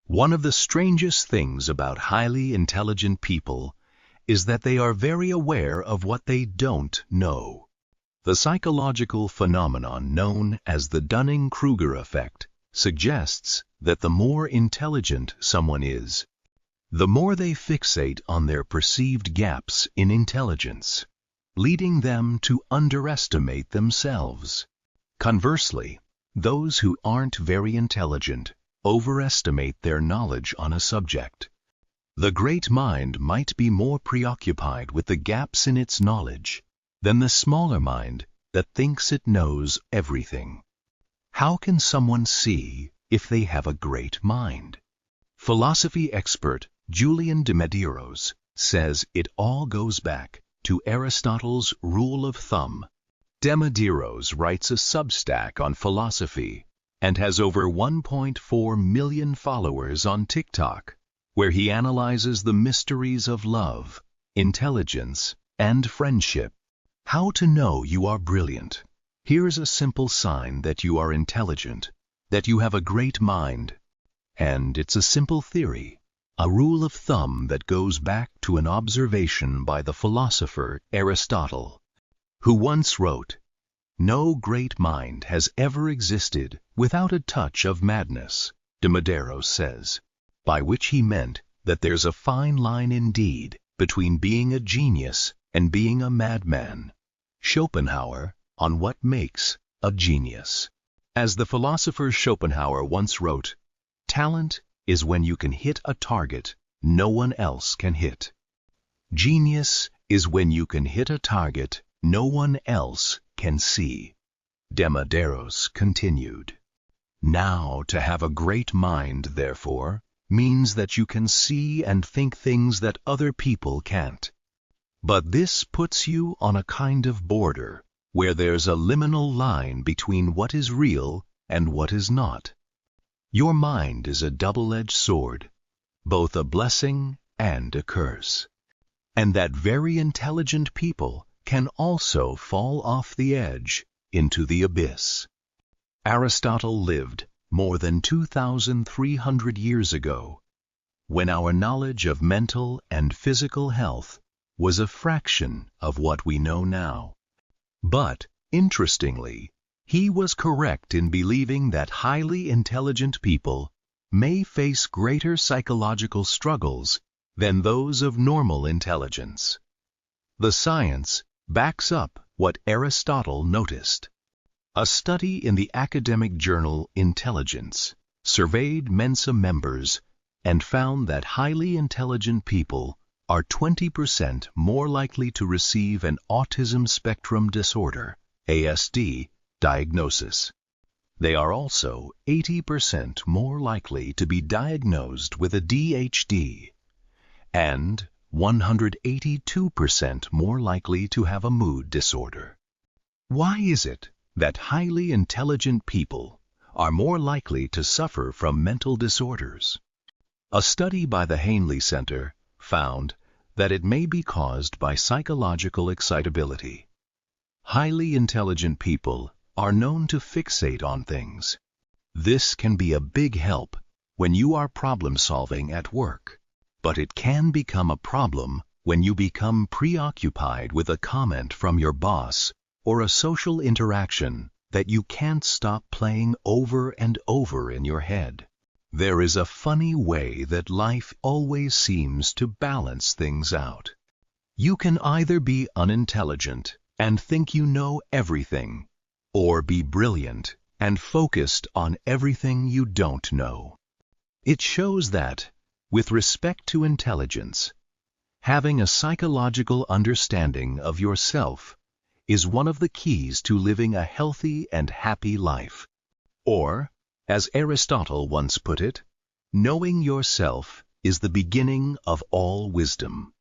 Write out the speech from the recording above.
One of the strangest things about highly intelligent people is that they are very aware of what they don't know. The psychological phenomenon known as the Dunning-Kruger effect suggests that the more intelligent someone is, the more they fixate on their perceived gaps in intelligence, leading them to underestimate themselves. Conversely, those who aren't very intelligent overestimate their knowledge on a subject. The great mind might be more preoccupied with the gaps in its knowledge than the smaller mind that thinks it knows everything. How can someone see if they have a great mind? Philosophy expert Julian de Medeiros says it all goes back to Aristotle's rule of thumb. De Medeiros writes a Substack on philosophy and has over 1.4 million followers on TikTok, where he analyzes the mysteries of love, intelligence, and friendship. How to know you are brilliant? Here's a simple sign that you are intelligent, that you have a great mind. And it's a simple theory, a rule of thumb that goes back to an observation by the philosopher Aristotle, who once wrote, "No great mind has ever existed without a touch of madness," de Medeiros says, by which he meant that there's a fine line indeed between being a genius and being a madman. Schopenhauer on what makes a genius. As the philosopher Schopenhauer once wrote, "Talent is when you can hit a target no one else can hit. Genius is when you can hit a target no one else can see." De Medeiros continued. Now, to have a great mind, therefore, means that you can see and think things that other people can't. But this puts you on a kind of border where there's a liminal line between what is real and what is not. Your mind is a double-edged sword, both a blessing and a curse. And that very intelligent people can also fall off the edge into the abyss. Aristotle lived more than 2,300 years ago, when our knowledge of mental and physical health was a fraction of what we know now. But, interestingly, he was correct in believing that highly intelligent people may face greater psychological struggles than those of normal intelligence. The science backs up what Aristotle noticed. A study in the academic journal Intelligence surveyed Mensa members and found that highly intelligent people are 20% more likely to receive an autism spectrum disorder, ASD, diagnosis. They are also 80% more likely to be diagnosed with a DHD and 182% more likely to have a mood disorder. Why is it that highly intelligent people are more likely to suffer from mental disorders? A study by the Hanley Center found that it may be caused by psychological excitability. Highly intelligent people are known to fixate on things. This can be a big help when you are problem-solving at work, but it can become a problem when you become preoccupied with a comment from your boss or a social interaction that you can't stop playing over and over in your head. There is a funny way that life always seems to balance things out. You can either be unintelligent and think you know everything, or be brilliant and focused on everything you don't know. It shows that, with respect to intelligence, having a psychological understanding of yourself is one of the keys to living a healthy and happy life. Or, as Aristotle once put it, knowing yourself is the beginning of all wisdom.